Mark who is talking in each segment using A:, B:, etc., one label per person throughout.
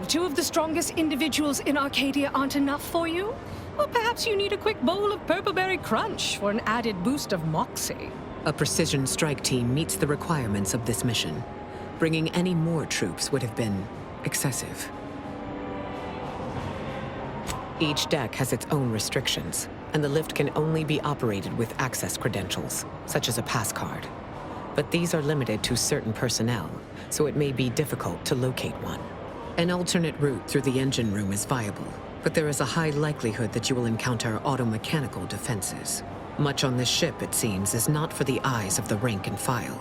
A: two of the strongest individuals in Arcadia aren't enough for you? Or perhaps you need a quick bowl of purpleberry crunch for an added boost of moxie.
B: A precision strike team meets the requirements of this mission. Bringing any more troops would have been excessive. Each deck has its own restrictions, and the lift can only be operated with access credentials, such as a pass card. But these are limited to certain personnel, so it may be difficult to locate one. An alternate route through the engine room is viable, but there is a high likelihood that you will encounter automechanical defenses. Much on this ship, it seems, is not for the eyes of the rank and file.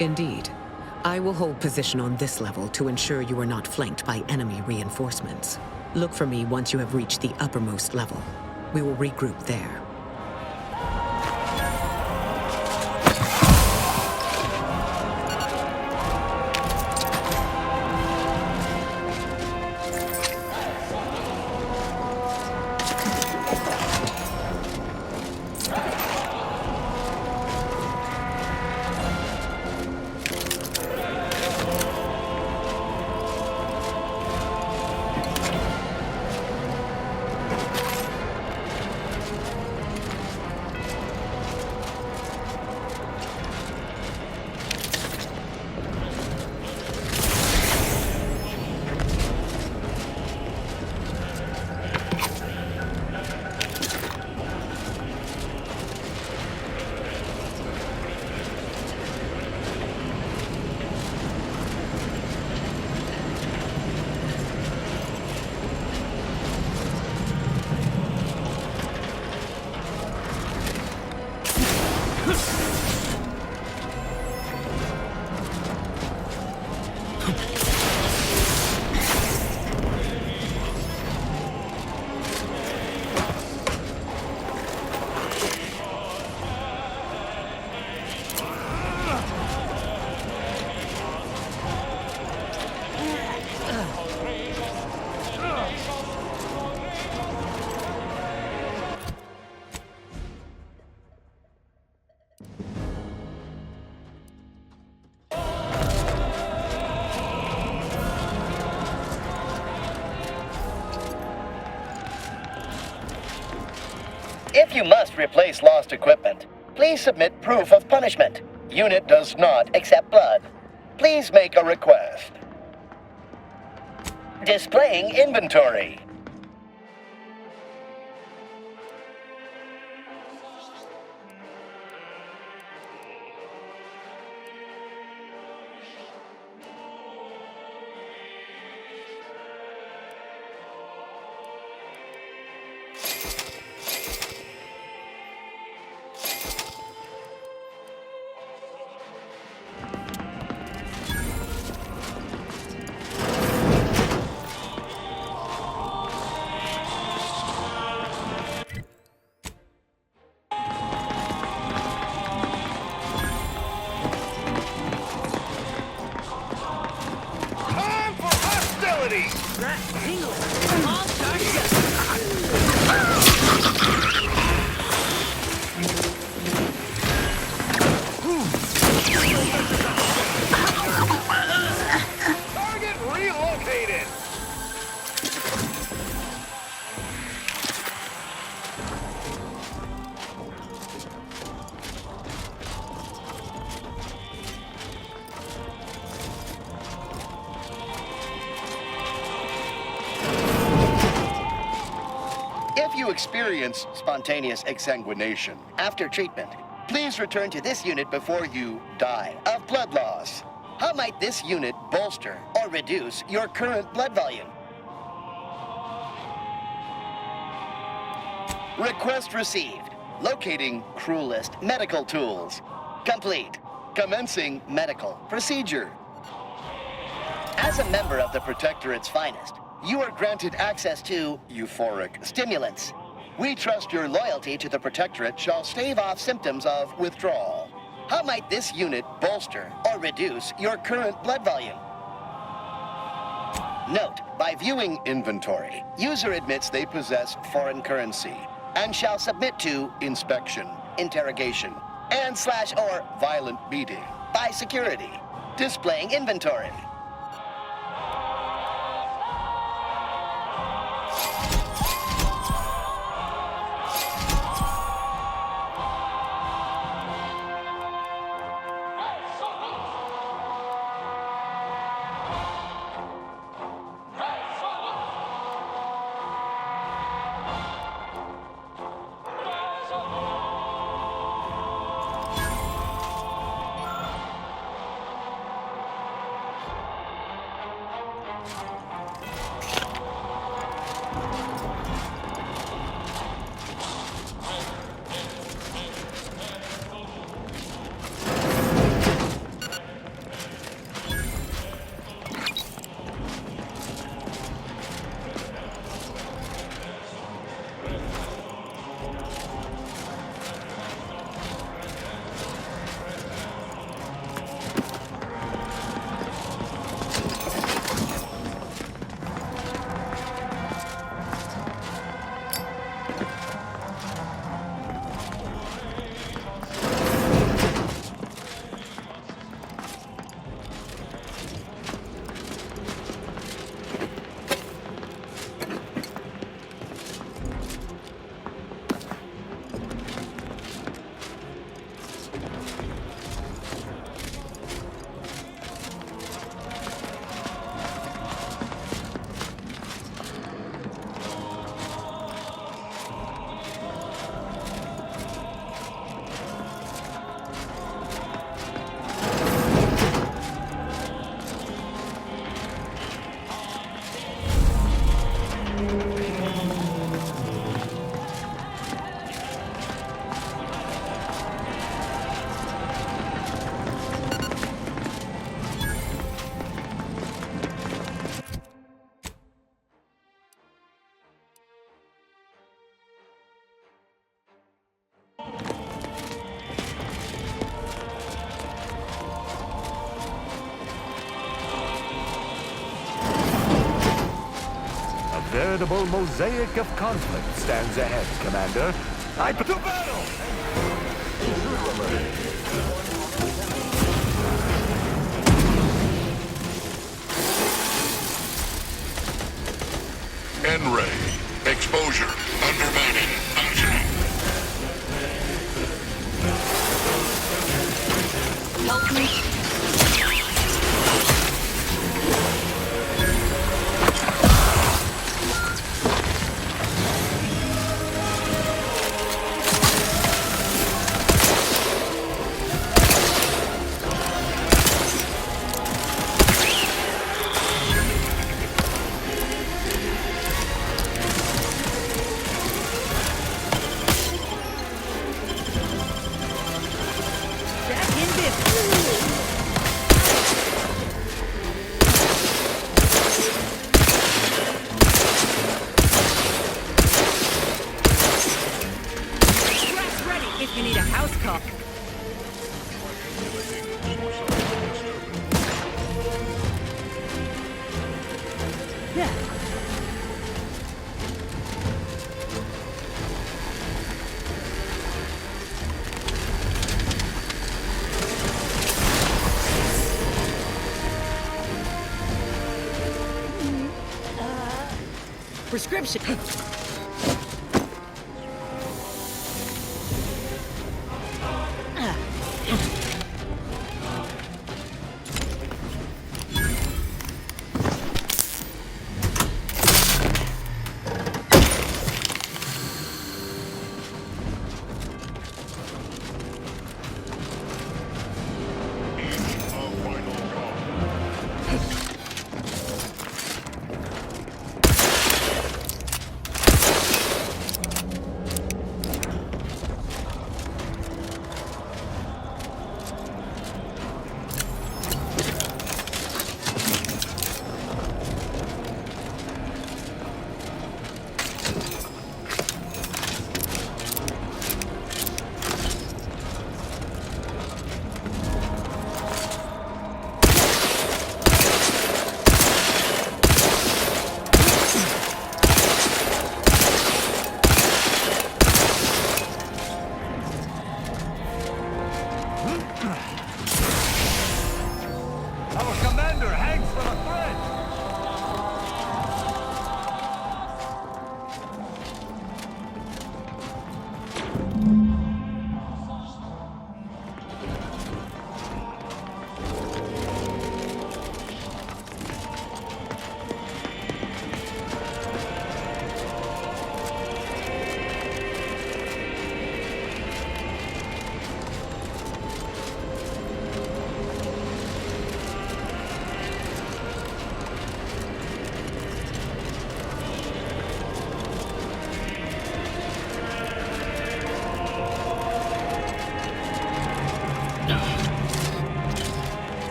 B: Indeed. I will hold position on this level to ensure you are not flanked by enemy reinforcements. Look for me once you have reached the uppermost level. We will regroup there.
C: If you must replace lost equipment, please submit proof of punishment. Unit does not accept blood. Please make a request. Displaying inventory.
D: Target relocated!
C: If you experience spontaneous exsanguination after treatment, please return to this unit before you die of blood loss. How might this unit bolster or reduce your current blood volume? Request received. Locating crew list medical tools. Complete. Commencing medical procedure. As a member of the Protectorate's finest, you are granted access to euphoric stimulants. We trust your loyalty to the Protectorate shall stave off symptoms of withdrawal. How might this unit bolster or reduce your current blood volume? Note, by viewing inventory, user admits they possess foreign currency and shall submit to inspection, interrogation, and/or violent beating by security. Displaying inventory.
D: Veritable mosaic of conflict stands ahead, Commander. To battle!
E: N-ray. Exposure. Undermining. Functioning.
A: Help me.
F: If you need a house call. Yeah. Prescription.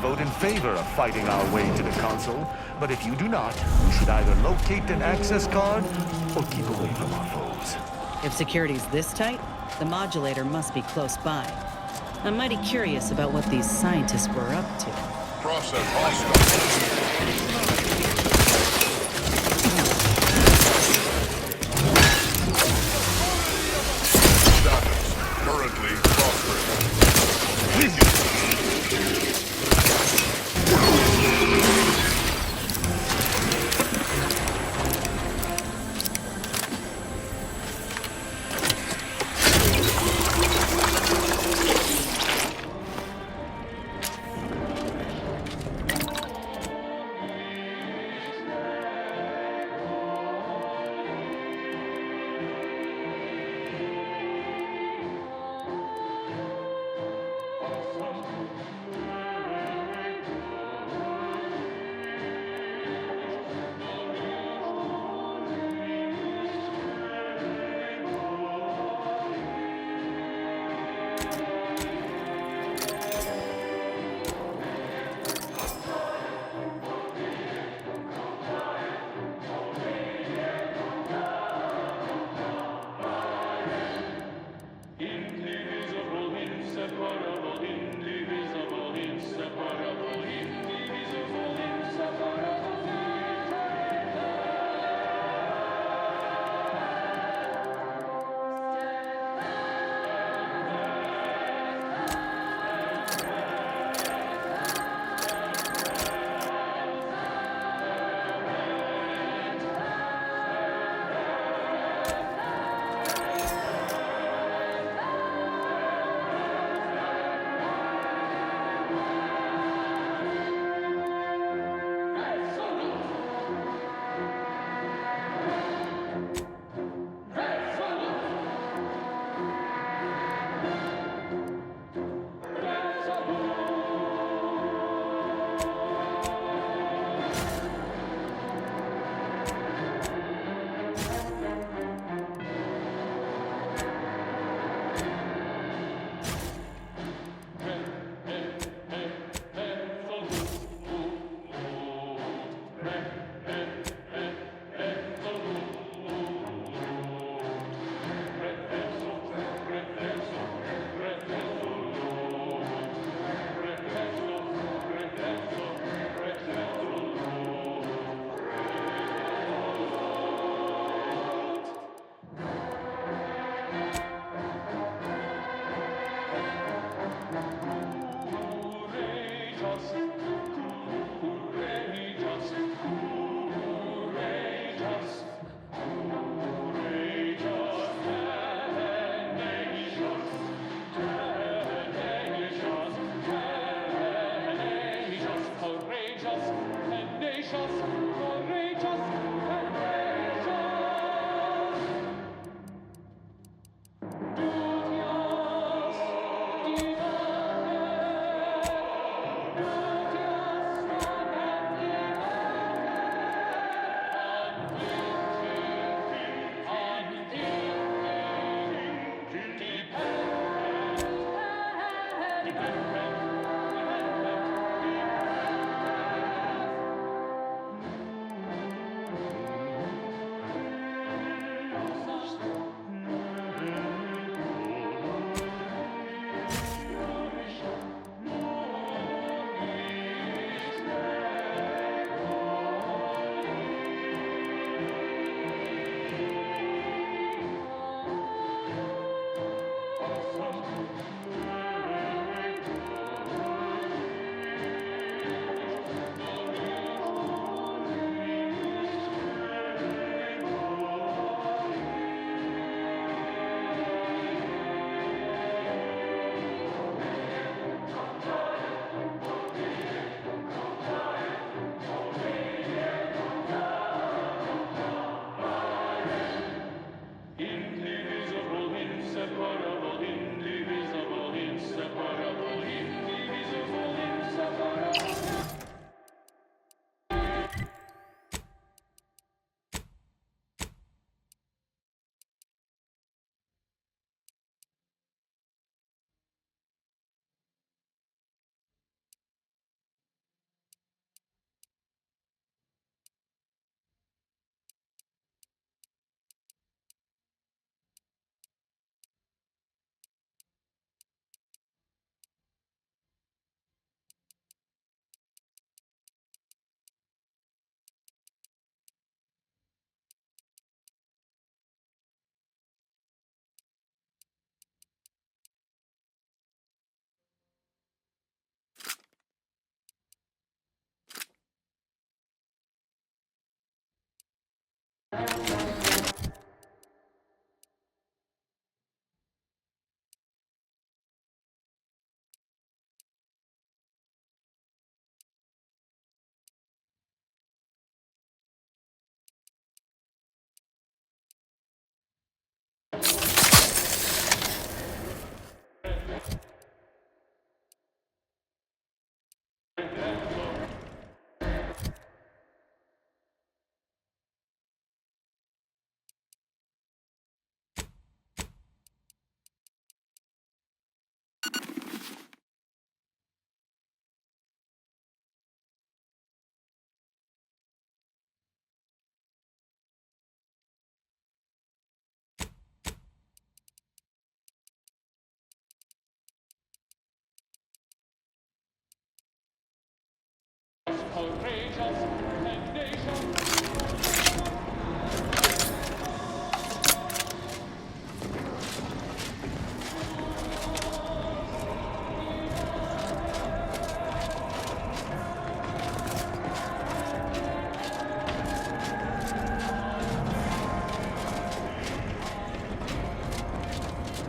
D: vote in favor of fighting our way to the console. But if you do not, we should either locate an access card or keep away from our foes.
F: If security's this tight, the modulator must be close by. I'm mighty curious about what these scientists were up to.
E: Process hostile. Status currently prospering.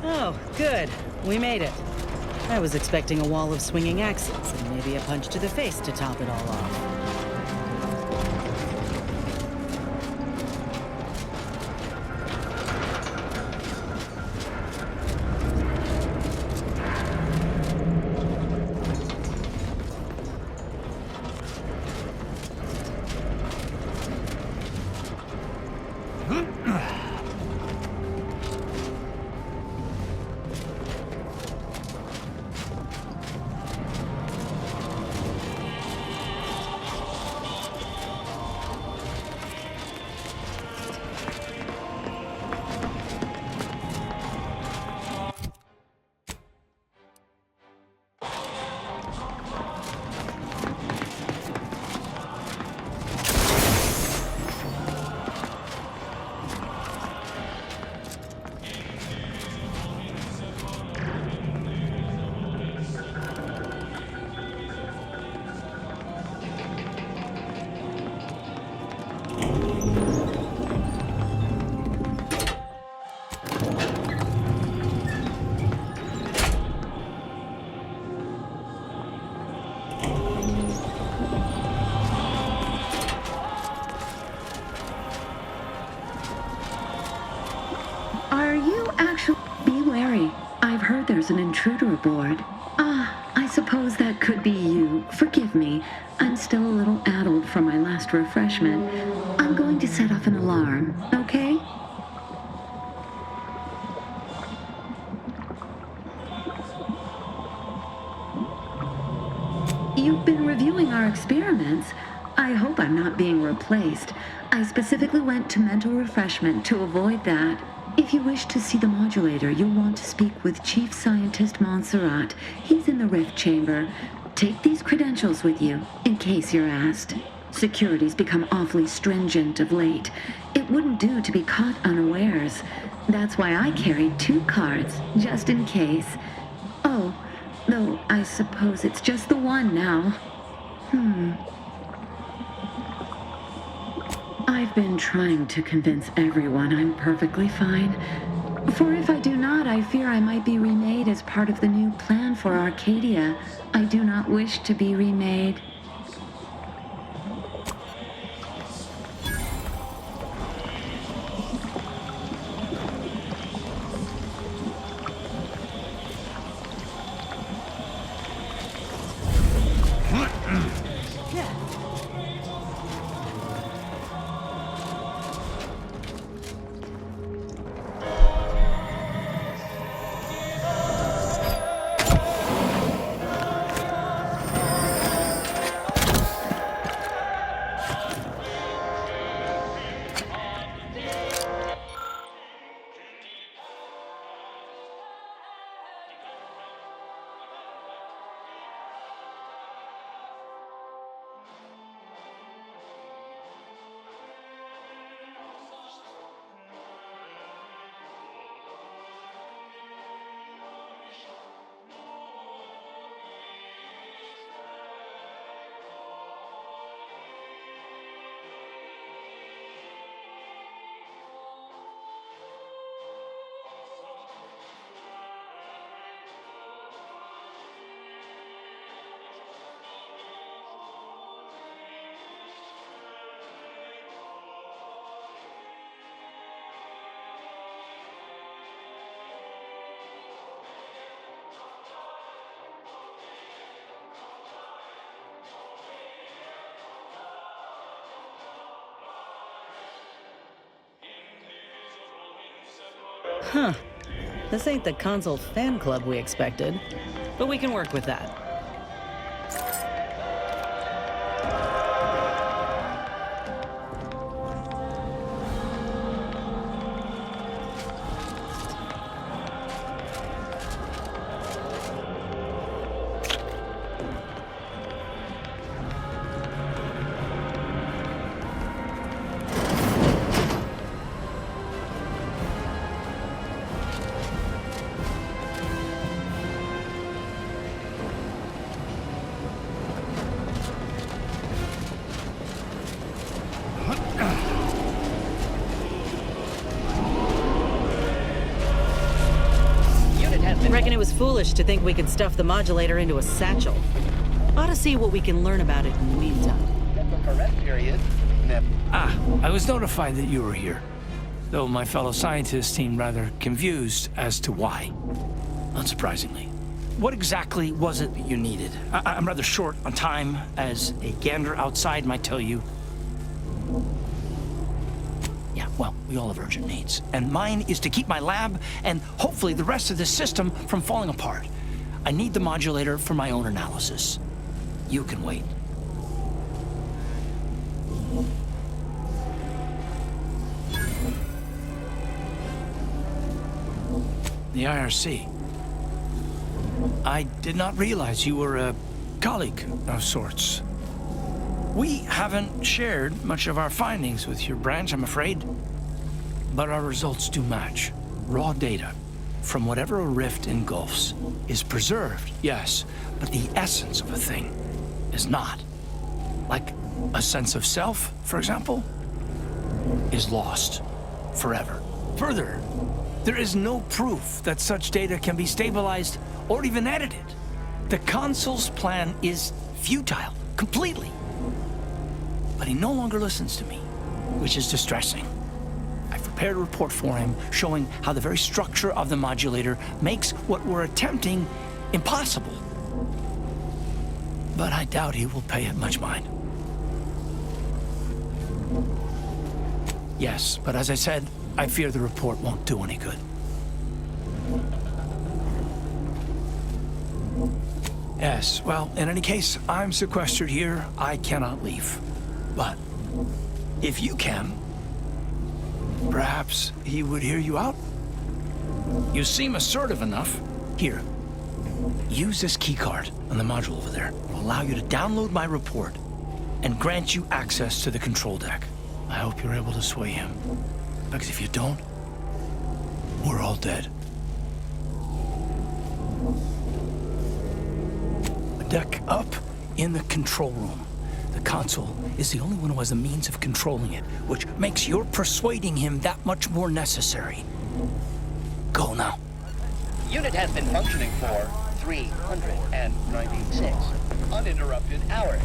F: Oh, good. We made it. I was expecting a wall of swinging axes and maybe a punch to the face to top it all off.
G: Are you actually... Be wary. I've heard there's an intruder aboard. I suppose that could be you. Forgive me. I'm still a little addled from my last refreshment. I'm going to set off an alarm, okay? You've been reviewing our experiments. I hope I'm not being replaced. I specifically went to mental refreshment to avoid that. If you wish to see the modulator, you'll want to speak with Chief Scientist Montserrat. He's in the rift chamber. Take these credentials with you, in case you're asked. Security's become awfully stringent of late. It wouldn't do to be caught unawares. That's why I carried 2 cards, just in case. Oh, though I suppose it's just the one now. I've been trying to convince everyone I'm perfectly fine. For if I do not, I fear I might be remade as part of the new plan for Arcadia. I do not wish to be remade.
F: Huh. This ain't the console fan club we expected, but we can work with that. Reckon it was foolish to think we could stuff the modulator into a satchel. Ought to see what we can learn about it in the meantime.
C: For rest period, never.
H: I was notified that you were here, though my fellow scientists seemed rather confused as to why. Unsurprisingly. What exactly was it that you needed? I'm rather short on time, as a gander outside might tell you. Yeah, well, we all have urgent needs. And mine is to keep my lab, and hopefully the rest of this system, from falling apart. I need the modulator for my own analysis. You can wait. The IRC. I did not realize you were a colleague of sorts. We haven't shared much of our findings with your branch, I'm afraid. But our results do match. Raw data from whatever a rift engulfs is preserved, yes, but the essence of a thing is not. Like a sense of self, for example, is lost forever. Further, there is no proof that such data can be stabilized or even edited. The Consul's plan is futile, completely. But he no longer listens to me, which is distressing. I've prepared a report for him showing how the very structure of the modulator makes what we're attempting impossible. But I doubt he will pay it much mind. Yes, but as I said, I fear the report won't do any good. Yes, well, in any case, I'm sequestered here. I cannot leave. But if you can, perhaps he would hear you out? You seem assertive enough. Here, use this keycard on the module over there. It'll allow you to download my report and grant you access to the control deck. I hope you're able to sway him. Because if you don't, we're all dead. A deck up in the control room. The console is the only one who has the means of controlling it, which makes your persuading him that much more necessary. Go now.
C: Unit has been functioning for 396 uninterrupted hours.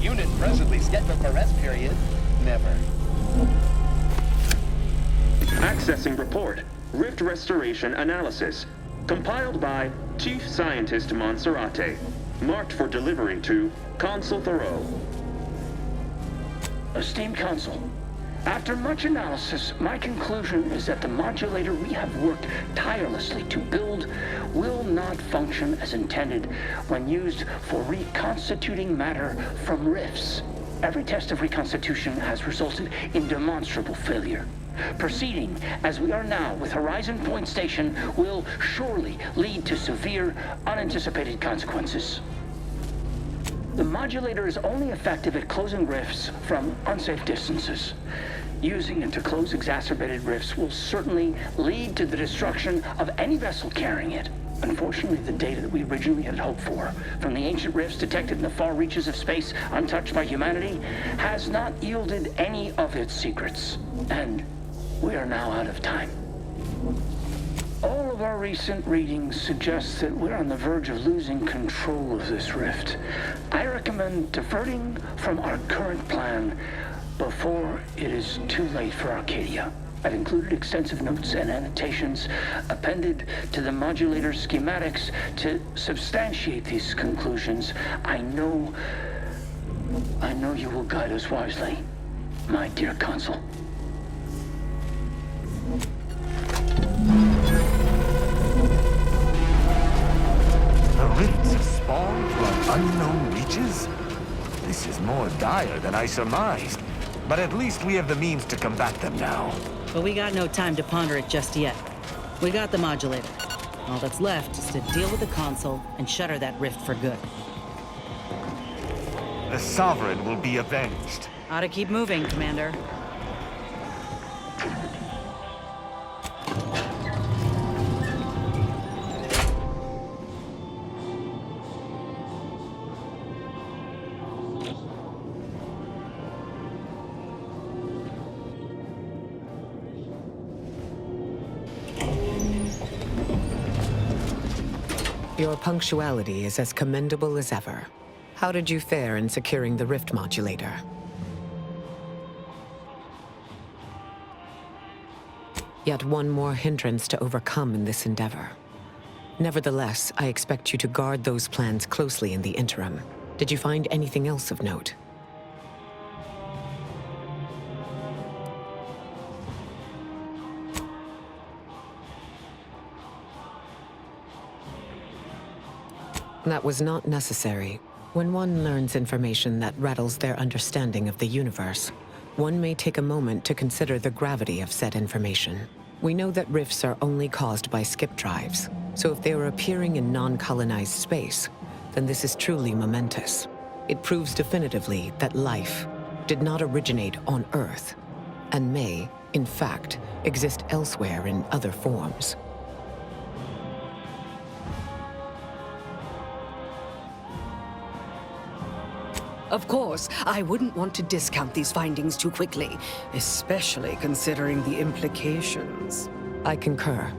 C: Unit presently scheduled for rest period, never.
I: Accessing report. Rift restoration analysis. Compiled by Chief Scientist Monserrate. Marked for delivery to Consul Thoreau.
J: Esteemed Consul, after much analysis, my conclusion is that the modulator we have worked tirelessly to build will not function as intended when used for reconstituting matter from rifts. Every test of reconstitution has resulted in demonstrable failure. Proceeding as we are now with Horizon Point Station will surely lead to severe, unanticipated consequences. The modulator is only effective at closing rifts from unsafe distances. Using it to close exacerbated rifts will certainly lead to the destruction of any vessel carrying it. Unfortunately, the data that we originally had hoped for, from the ancient rifts detected in the far reaches of space untouched by humanity, has not yielded any of its secrets. And we are now out of time. All of our recent readings suggest that we're on the verge of losing control of this rift. I recommend diverting from our current plan before it is too late for Arcadia. I've included extensive notes and annotations appended to the modulator schematics to substantiate these conclusions. I know you will guide us wisely, my dear Consul.
D: The rifts have spawned from unknown reaches? This is more dire than I surmised. But at least we have the means to combat them now.
F: But we got no time to ponder it just yet. We got the modulator. All that's left is to deal with the console and shutter that rift for good.
D: The Sovereign will be avenged.
F: Ought to keep moving, Commander.
B: Your punctuality is as commendable as ever. How did you fare in securing the rift modulator? Yet one more hindrance to overcome in this endeavor. Nevertheless, I expect you to guard those plans closely in the interim. Did you find anything else of note? That was not necessary. When one learns information that rattles their understanding of the universe, one may take a moment to consider the gravity of said information. We know that rifts are only caused by skip drives, so if they are appearing in non-colonized space, then this is truly momentous. It proves definitively that life did not originate on Earth, and may, in fact, exist elsewhere in other forms.
A: Of course, I wouldn't want to discount these findings too quickly, especially considering the implications.
B: I concur.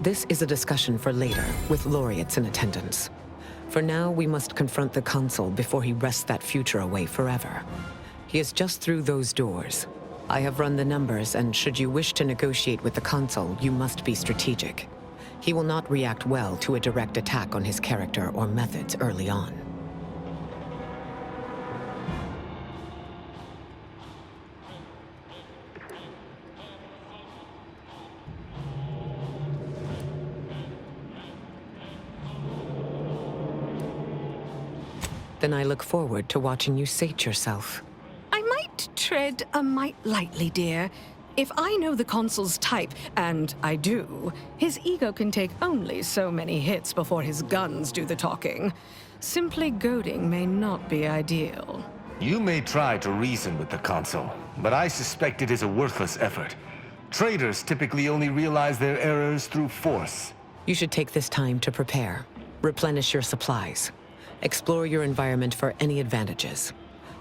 B: This is a discussion for later, with laureates in attendance. For now, we must confront the Consul before he wrests that future away forever. He is just through those doors. I have run the numbers, and should you wish to negotiate with the Consul, you must be strategic. He will not react well to a direct attack on his character or methods early on. Then I look forward to watching you sate yourself.
A: I might tread a mite lightly, dear. If I know the Consul's type, and I do, his ego can take only so many hits before his guns do the talking. Simply goading may not be ideal.
D: You may try to reason with the Consul, but I suspect it is a worthless effort. Traitors typically only realize their errors through force.
B: You should take this time to prepare. Replenish your supplies. Explore your environment for any advantages.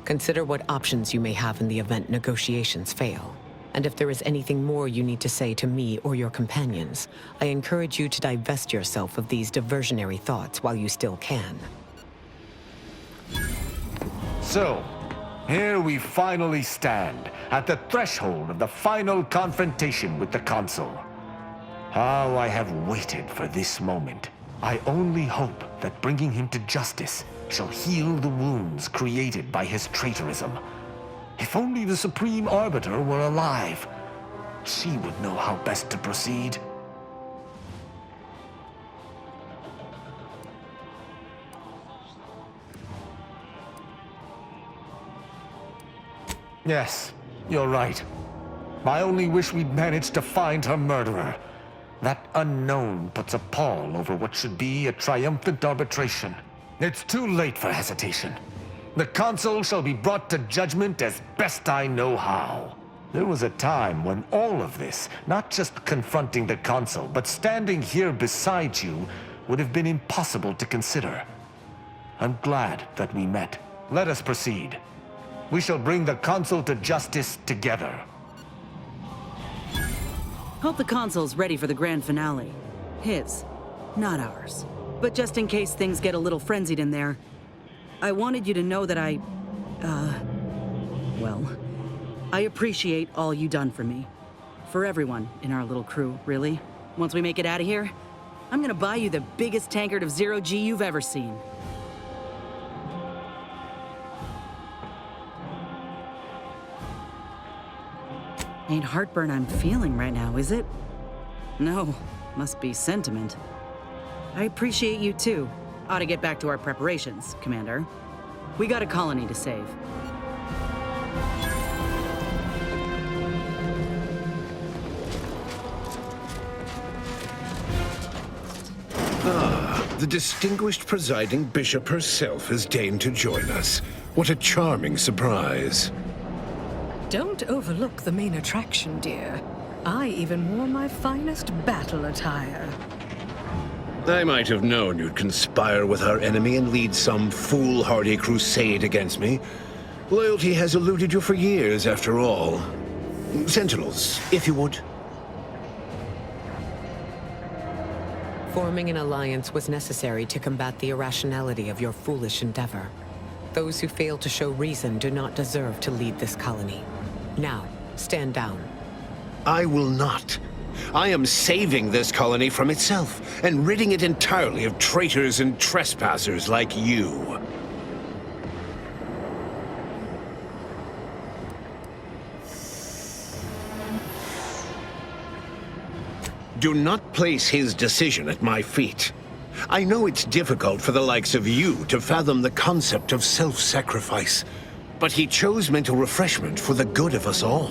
B: Consider what options you may have in the event negotiations fail. And if there is anything more you need to say to me or your companions, I encourage you to divest yourself of these diversionary thoughts while you still can.
D: So, here we finally stand, at the threshold of the final confrontation with the Consul. How I have waited for this moment. I only hope that bringing him to justice shall heal the wounds created by his traitorism. If only the Supreme Arbiter were alive, she would know how best to proceed. Yes, you're right. I only wish we'd managed to find her murderer. That unknown puts a pall over what should be a triumphant arbitration. It's too late for hesitation. The Consul shall be brought to judgment as best I know how. There was a time when all of this, not just confronting the Consul, but standing here beside you, would have been impossible to consider. I'm glad that we met. Let us proceed. We shall bring the Consul to justice together.
F: Hope the Consul's ready for the grand finale. His, not ours. But just in case things get a little frenzied in there, I wanted you to know that I appreciate all you done for me. For everyone in our little crew, really. Once we make it out of here, I'm gonna buy you the biggest tankard of zero-G you've ever seen. Ain't heartburn I'm feeling right now, is it? No, must be sentiment. I appreciate you too. Ought to get back to our preparations, Commander. We got a colony to save.
K: The distinguished presiding bishop herself has deigned to join us. What a charming surprise.
A: Don't overlook the main attraction, dear. I even wore my finest battle attire.
K: I might have known you'd conspire with our enemy and lead some foolhardy crusade against me. Loyalty has eluded you for years, after all. Sentinels, if you would.
B: Forming an alliance was necessary to combat the irrationality of your foolish endeavor. Those who fail to show reason do not deserve to lead this colony. Now, stand down.
K: I will not. I am saving this colony from itself and ridding it entirely of traitors and trespassers like you. Do not place his decision at my feet. I know it's difficult for the likes of you to fathom the concept of self-sacrifice, but he chose mental refreshment for the good of us all.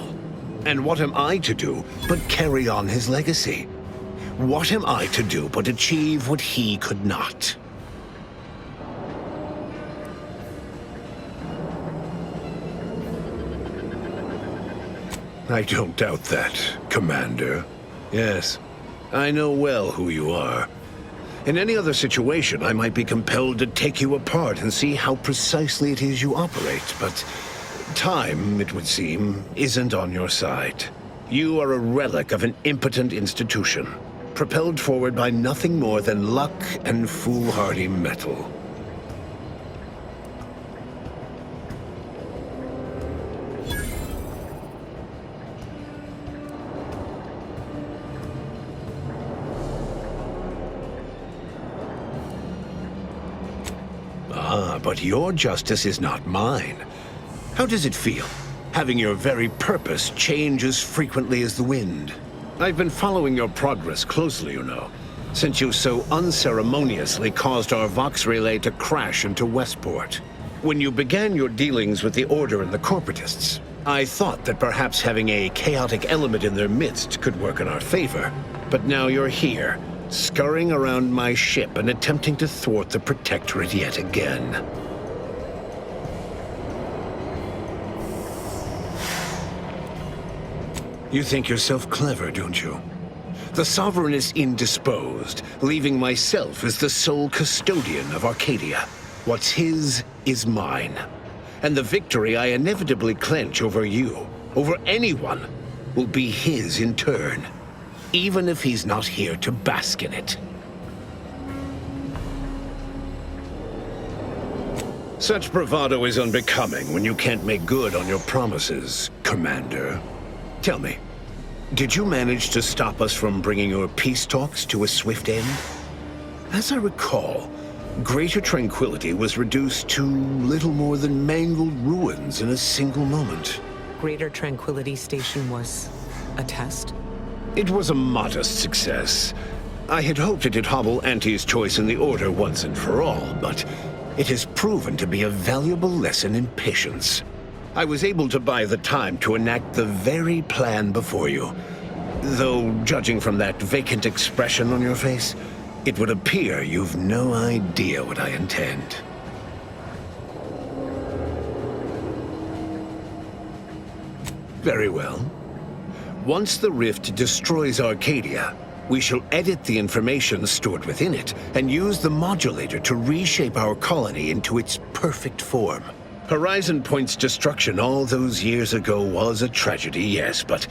K: And what am I to do but carry on his legacy? What am I to do but achieve what he could not? I don't doubt that, Commander. Yes, I know well who you are. In any other situation, I might be compelled to take you apart and see how precisely it is you operate, but time, it would seem, isn't on your side. You are a relic of an impotent institution, propelled forward by nothing more than luck and foolhardy metal. But your justice is not mine. How does it feel, having your very purpose change as frequently as the wind? I've been following your progress closely, you know, since you so unceremoniously caused our Vox relay to crash into Westport. When you began your dealings with the Order and the Corporatists, I thought that perhaps having a chaotic element in their midst could work in our favor. But now you're here, scurrying around my ship and attempting to thwart the Protectorate yet again. You think yourself clever, don't you? The Sovereign is indisposed, leaving myself as the sole custodian of Arcadia. What's his is mine. And the victory I inevitably clench over you, over anyone, will be his in turn, even if he's not here to bask in it. Such bravado is unbecoming when you can't make good on your promises, Commander. Tell me, did you manage to stop us from bringing your peace talks to a swift end? As I recall, Greater Tranquility was reduced to little more than mangled ruins in a single moment.
B: Greater Tranquility Station was a test?
K: It was a modest success. I had hoped it'd hobble Auntie's choice in the Order once and for all, but it has proven to be a valuable lesson in patience. I was able to buy the time to enact the very plan before you. Though, judging from that vacant expression on your face, it would appear you've no idea what I intend. Very well. Once the rift destroys Arcadia, we shall edit the information stored within it and use the modulator to reshape our colony into its perfect form. Horizon Point's destruction all those years ago was a tragedy, yes, but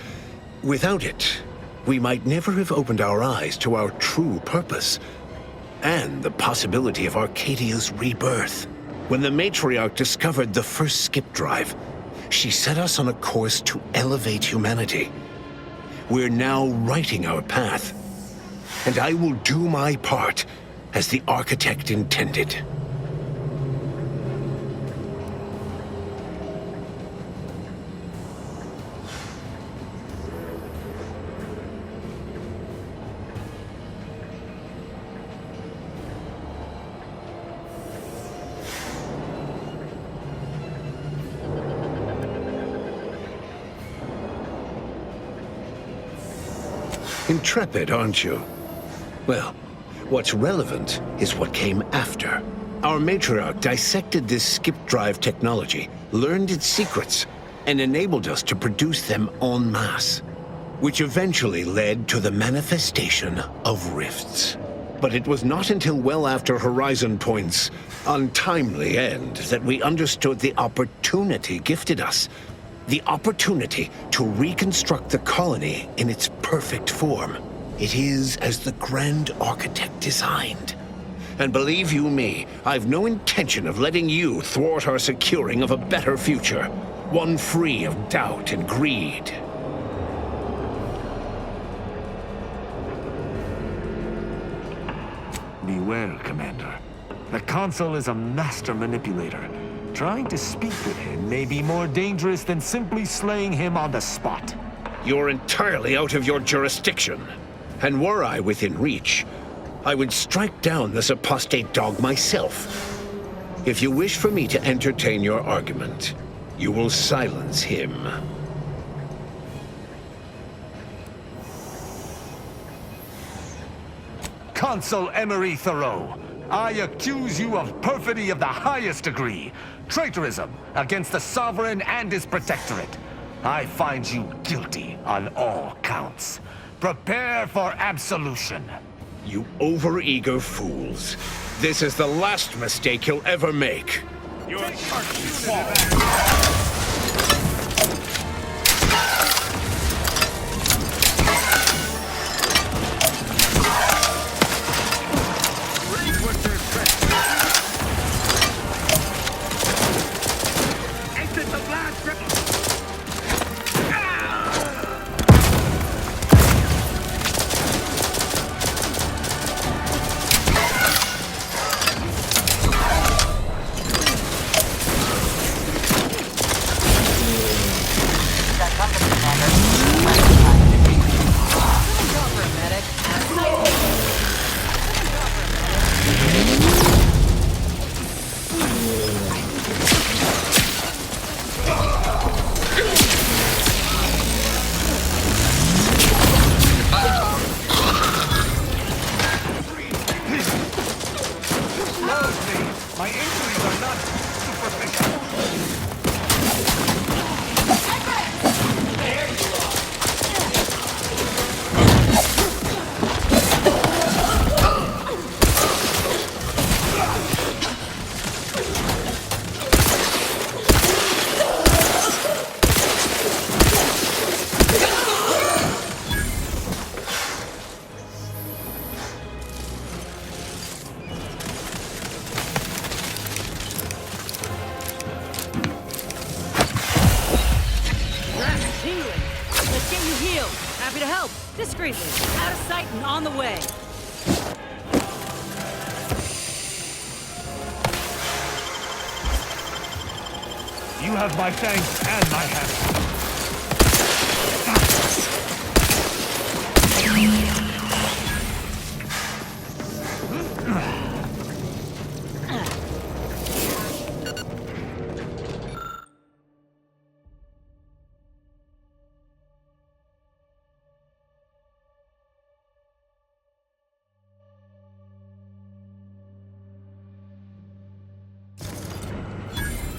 K: without it, we might never have opened our eyes to our true purpose and the possibility of Arcadia's rebirth. When the matriarch discovered the first skip drive, she set us on a course to elevate humanity. We're now writing our path, and I will do my part as the architect intended. Intrepid, aren't you? Well, what's relevant is what came after. Our matriarch dissected this skip drive technology, learned its secrets, and enabled us to produce them en masse, which eventually led to the manifestation of rifts. But it was not until well after Horizon Point's untimely end that we understood the opportunity gifted us. The opportunity to reconstruct the colony in its perfect form. It is as the Grand Architect designed. And believe you me, I've no intention of letting you thwart our securing of a better future, one free of doubt and greed.
D: Beware, Commander. The Consul is a master manipulator. Trying to speak with him may be more dangerous than simply slaying him on the spot.
K: You're entirely out of your jurisdiction. And were I within reach, I would strike down this apostate dog myself. If you wish for me to entertain your argument, you will silence him.
D: Consul Emery Thoreau, I accuse you of perfidy of the highest degree, traitorism against the Sovereign and his Protectorate. I find you guilty on all counts. Prepare for absolution.
K: You overeager fools. This is the last mistake you'll ever make.
D: My injuries are not superficial.
F: Happy to help. Discreetly. Out of sight and on the way.
D: You have my thanks and my hand.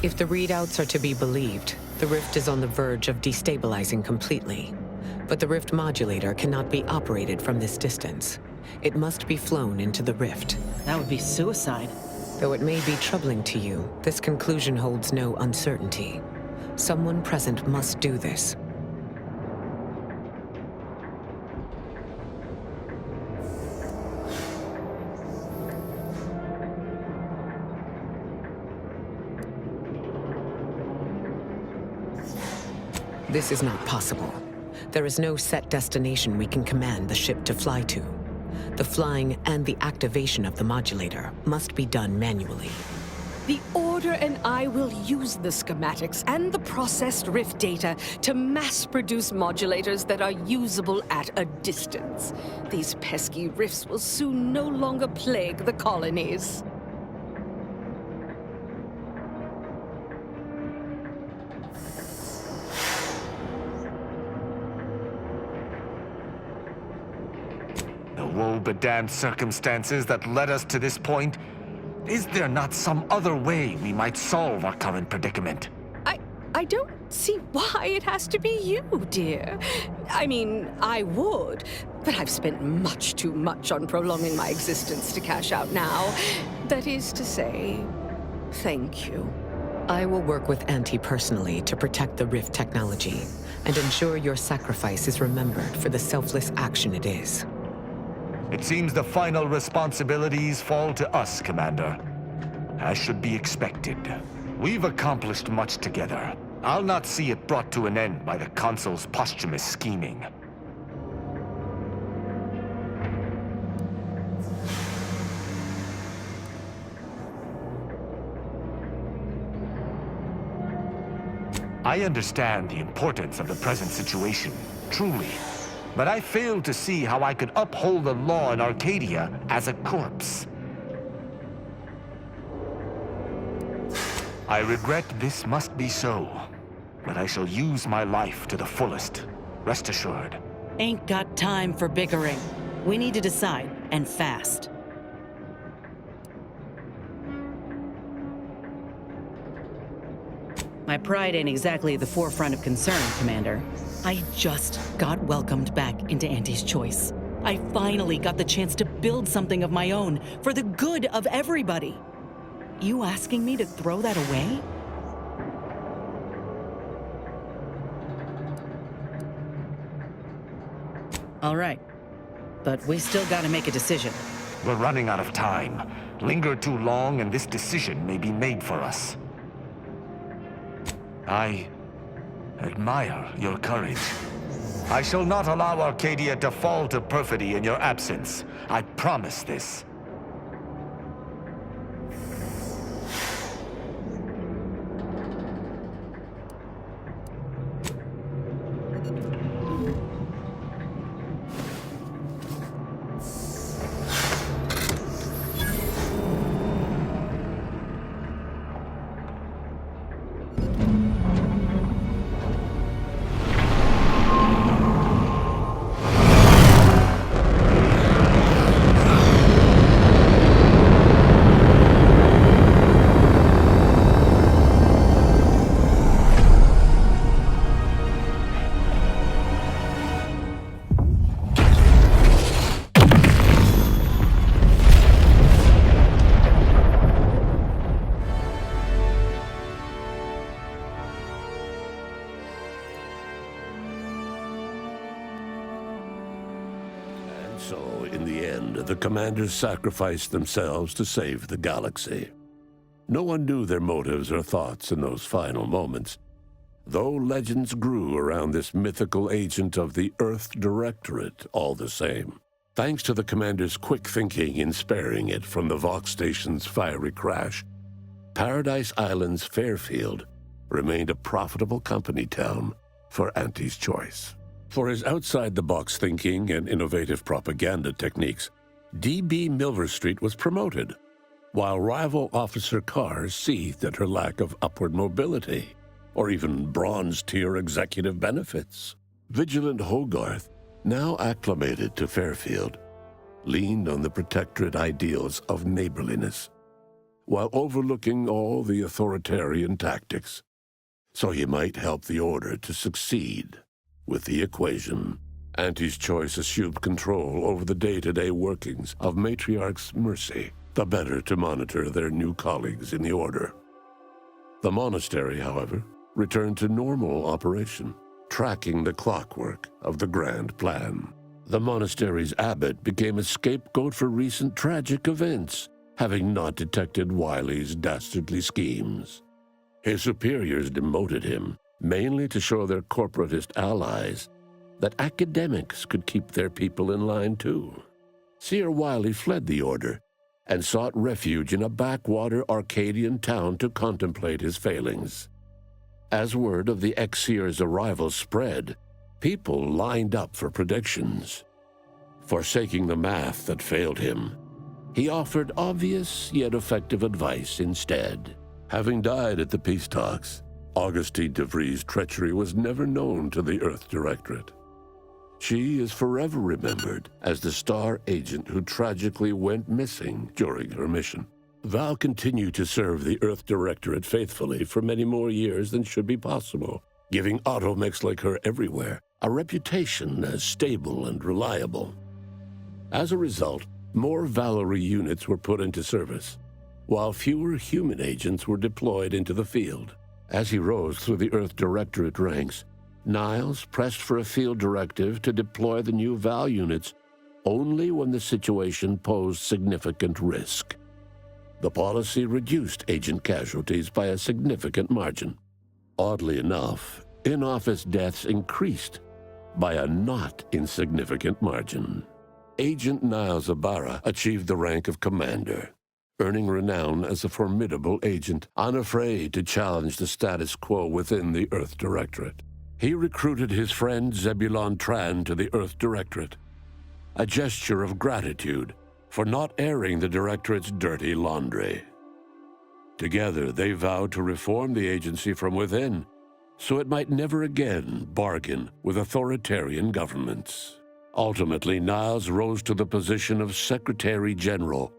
B: If the readouts are to be believed, the rift is on the verge of destabilizing completely. But the rift modulator cannot be operated from this distance. It must be flown into the rift.
F: That would be suicide.
B: Though it may be troubling to you, this conclusion holds no uncertainty. Someone present must do this. This is not possible. There is no set destination we can command the ship to fly to. The flying and the activation of the modulator must be done manually.
A: The Order and I will use the schematics and the processed rift data to mass-produce modulators that are usable at a distance. These pesky rifts will soon no longer plague the colonies.
D: The woe-bedamned circumstances that led us to this point. Is there not some other way we might solve our current predicament?
A: I don't see why it has to be you, dear. I mean, I would, but I've spent much too much on prolonging my existence to cash out now. That is to say, thank you.
B: I will work with Auntie personally to protect the Rift technology and ensure your sacrifice is remembered for the selfless action it is.
D: It seems the final responsibilities fall to us, Commander. As should be expected. We've accomplished much together. I'll not see it brought to an end by the Consul's posthumous scheming. I understand the importance of the present situation, truly. But I fail to see how I could uphold the law in Arcadia as a corpse. I regret this must be so, but I shall use my life to the fullest, rest assured.
F: Ain't got time for bickering. We need to decide, and fast. My pride ain't exactly at the forefront of concern, Commander. I just got welcomed back into Auntie's Choice. I finally got the chance to build something of my own for the good of everybody. You asking me to throw that away? All right, but we still gotta make a decision.
D: We're running out of time. Linger too long and this decision may be made for us. I admire your courage. I shall not allow Arcadia to fall to perfidy in your absence. I promise this.
L: So, in the end, the commanders sacrificed themselves to save the galaxy. No one knew their motives or thoughts in those final moments, though legends grew around this mythical agent of the Earth Directorate all the same. Thanks to the commander's quick thinking in sparing it from the Vox station's fiery crash, Paradise Island's Fairfield remained a profitable company town for Auntie's Choice. For his outside-the-box thinking and innovative propaganda techniques, D.B. Milverstreet was promoted, while rival Officer Carr seethed at her lack of upward mobility, or even bronze-tier executive benefits. Vigilant Hogarth, now acclimated to Fairfield, leaned on the Protectorate ideals of neighborliness, while overlooking all the authoritarian tactics, so he might help the Order to succeed. With the equation, Auntie's Choice assumed control over the day-to-day workings of Matriarch's Mercy, the better to monitor their new colleagues in the Order. The monastery, however, returned to normal operation, tracking the clockwork of the grand plan. The monastery's abbot became a scapegoat for recent tragic events, having not detected Wiley's dastardly schemes. His superiors demoted him, mainly to show their corporatist allies that academics could keep their people in line too. Seer Wiley fled the Order and sought refuge in a backwater Arcadian town to contemplate his failings. As word of the ex-seer's arrival spread, people lined up for predictions. Forsaking the math that failed him, he offered obvious yet effective advice instead. Having died at the peace talks, Augustine DeVries' treachery was never known to the Earth Directorate. She is forever remembered as the star agent who tragically went missing during her mission. Val continued to serve the Earth Directorate faithfully for many more years than should be possible, giving automechs like her everywhere a reputation as stable and reliable. As a result, more Valerie units were put into service, while fewer human agents were deployed into the field. As he rose through the Earth Directorate ranks, Niles pressed for a field directive to deploy the new Val units only when the situation posed significant risk. The policy reduced agent casualties by a significant margin. Oddly enough, in-office deaths increased by a not insignificant margin. Agent Niles Ibarra achieved the rank of commander, earning renown as a formidable agent, unafraid to challenge the status quo within the Earth Directorate. He recruited his friend Zebulon Tran to the Earth Directorate, a gesture of gratitude for not airing the Directorate's dirty laundry. Together, they vowed to reform the agency from within, so it might never again bargain with authoritarian governments. Ultimately, Niles rose to the position of Secretary General.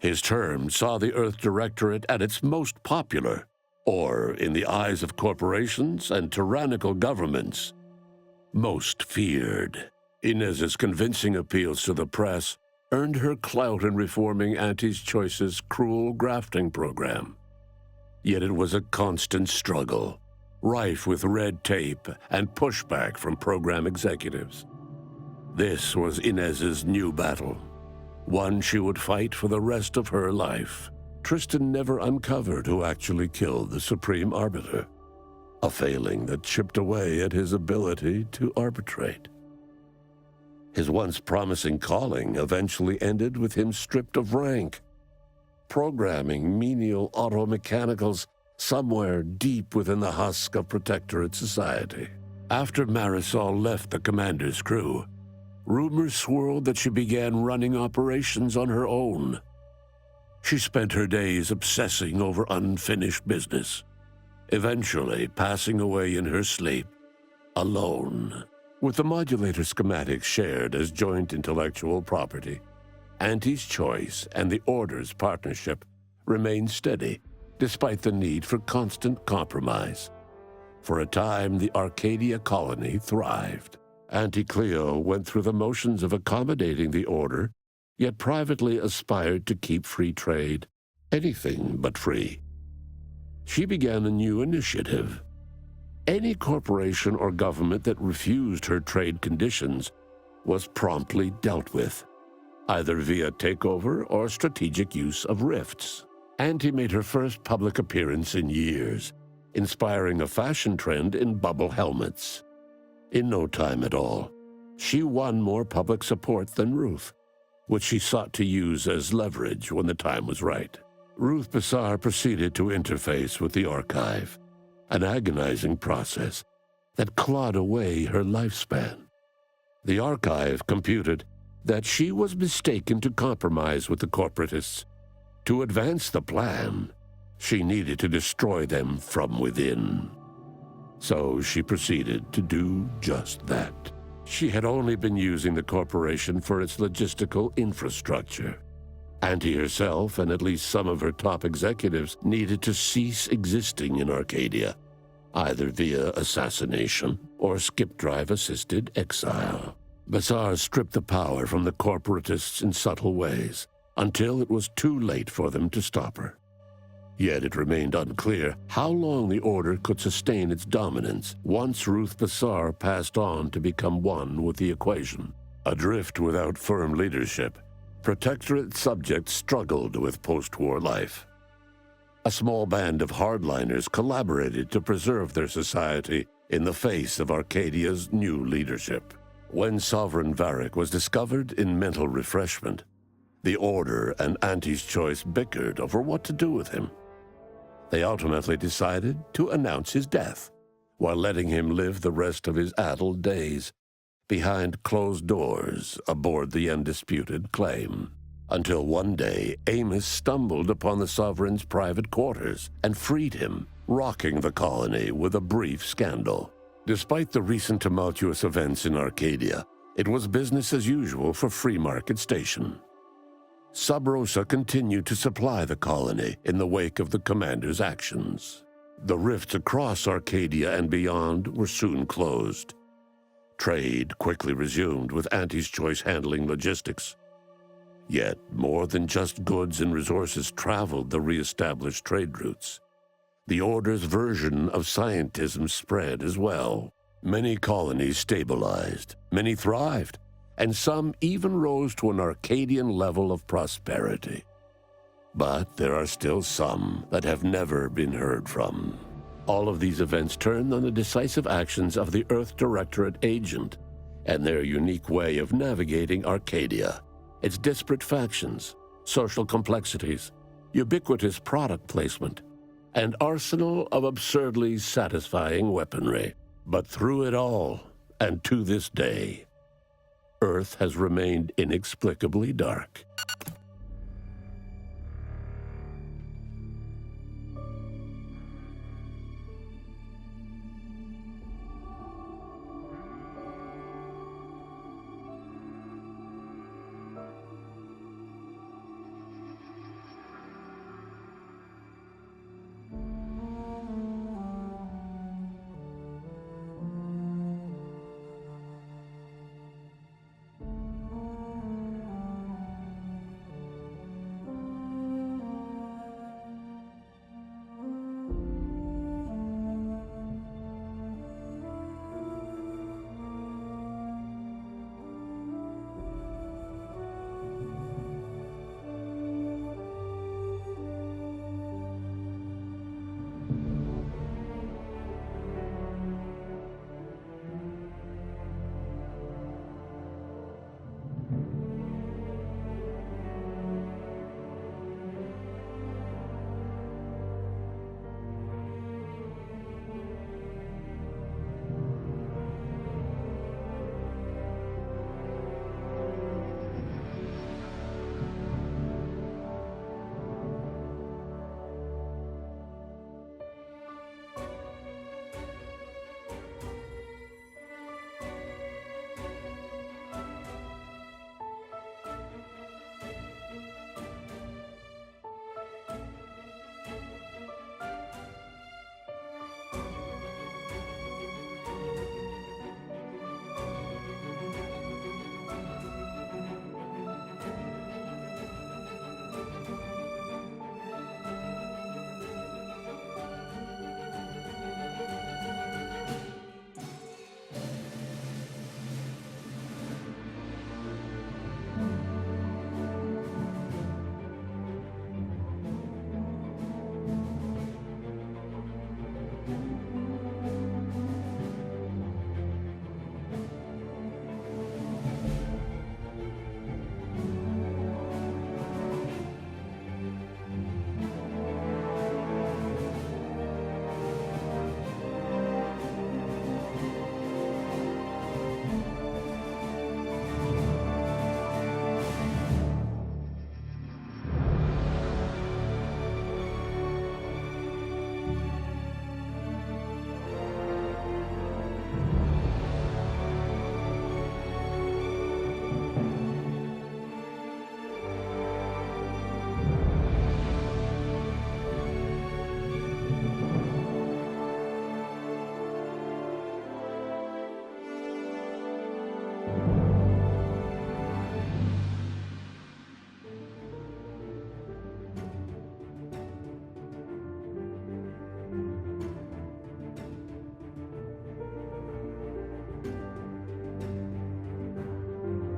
L: His term saw the Earth Directorate at its most popular, or, in the eyes of corporations and tyrannical governments, most feared. Inez's convincing appeals to the press earned her clout in reforming Auntie's Choice's cruel grafting program. Yet it was a constant struggle, rife with red tape and pushback from program executives. This was Inez's new battle, one she would fight for the rest of her life. Tristan never uncovered who actually killed the Supreme Arbiter, a failing that chipped away at his ability to arbitrate. His once promising calling eventually ended with him stripped of rank, programming menial auto mechanicals somewhere deep within the husk of Protectorate society. After Marisol left the commander's crew, rumors swirled that she began running operations on her own. She spent her days obsessing over unfinished business, eventually passing away in her sleep, alone. With the modulator schematics shared as joint intellectual property, Auntie's Choice and the Order's partnership remained steady, despite the need for constant compromise. For a time, the Arcadia colony thrived. Auntie Cleo went through the motions of accommodating the Order, yet privately aspired to keep free trade, anything but free. She began a new initiative. Any corporation or government that refused her trade conditions was promptly dealt with, either via takeover or strategic use of rifts. Auntie made her first public appearance in years, inspiring a fashion trend in bubble helmets. In no time at all, she won more public support than Ruth, which she sought to use as leverage when the time was right. Ruth Bassar proceeded to interface with the archive, an agonizing process that clawed away her lifespan. The archive computed that she was mistaken to compromise with the corporatists. To advance the plan, she needed to destroy them from within. So she proceeded to do just that. She had only been using the corporation for its logistical infrastructure. Auntie herself and at least some of her top executives needed to cease existing in Arcadia, either via assassination or skip-drive-assisted exile. Bassar stripped the power from the corporatists in subtle ways, until it was too late for them to stop her. Yet it remained unclear how long the Order could sustain its dominance once Ruth Bassar passed on to become one with the equation. Adrift without firm leadership, Protectorate subjects struggled with post-war life. A small band of hardliners collaborated to preserve their society in the face of Arcadia's new leadership. When Sovereign Varric was discovered in mental refreshment, the Order and Auntie's Choice bickered over what to do with him. They ultimately decided to announce his death, while letting him live the rest of his addled days behind closed doors aboard the undisputed claim. Until one day, Amos stumbled upon the Sovereign's private quarters and freed him, rocking the colony with a brief scandal. Despite the recent tumultuous events in Arcadia, it was business as usual for Free Market Station. Sub Rosa continued to supply the colony in the wake of the commander's actions. The rifts across Arcadia and beyond were soon closed. Trade quickly resumed, with Auntie's Choice handling logistics. Yet, more than just goods and resources traveled the re-established trade routes. The Order's version of scientism spread as well. Many colonies stabilized, many thrived, and some even rose to an Arcadian level of prosperity. But there are still some that have never been heard from. All of these events turned on the decisive actions of the Earth Directorate agent and their unique way of navigating Arcadia, its disparate factions, social complexities, ubiquitous product placement, and arsenal of absurdly satisfying weaponry. But through it all, and to this day, Earth has remained inexplicably dark.